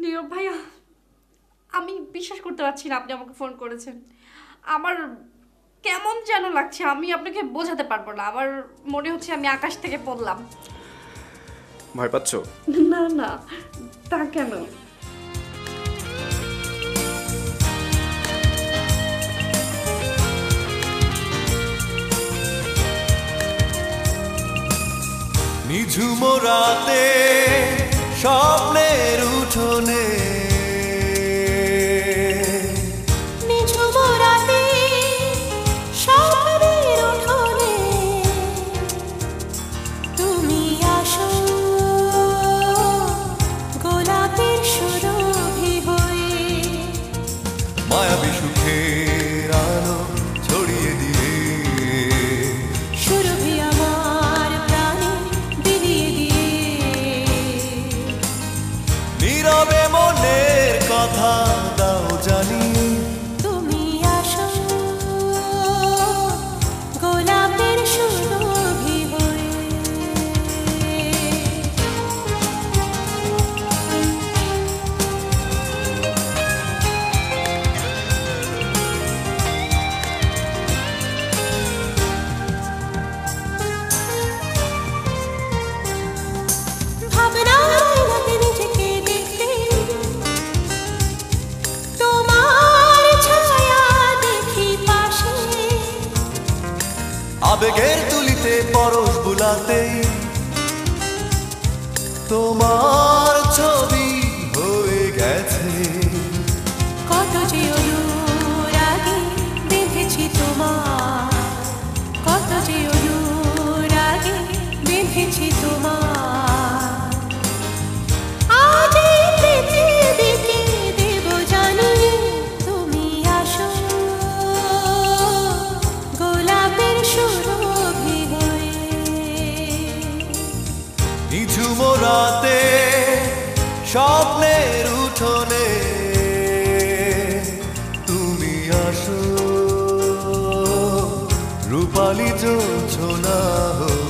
নীরব ভাইয়া, আমি বিশ্বাস করতে পারছি না আপনি আমাকে ফোন করেছেন। আমার কেমন যেন লাগছে, আমি আপনাকে বোঝাতে পারবো না। আমার মনে হচ্ছে আমি আকাশ থেকে পড়লাম। ভয় পাচ্ছ? না না, তা কেন? নিঝুম রাতে স্বপ্নের উঠোনে, নিঝুম রাতে স্বপ্নের উঠোনে তুমি আসো গোলাপের সুরভি হয়ে, মায়াবী সুখের আলো ছড়িয়ে দিয়ে, সুরভি আমার প্রাণে বিলিয়ে দিয়ে, নীরবে মনের কথা দাও জানিয়ে, তুমি আসো গোলাপের সুরভি হয়ে। ভাবনার আয়নাতে নিজেকে দেখতে, তোমার ছায়া দেখি পাশে, আবেগের তুলিতে পরশ বুলাতেই তোমার ছবি হয়ে গেছে। কত যে অনুরাগে বেঁধেছি তোমার, কত যে অনুরাগে বেঁধেছি তোমার, আজ এই পৃথিবীকে দেব জানিয়ে, তুমি আসো গোলাপের সুরভি হয়ে। নিঝুম রাতে স্বপ্নের উঠোনে তুমি আসো রূপালী জোছনা হয়ে।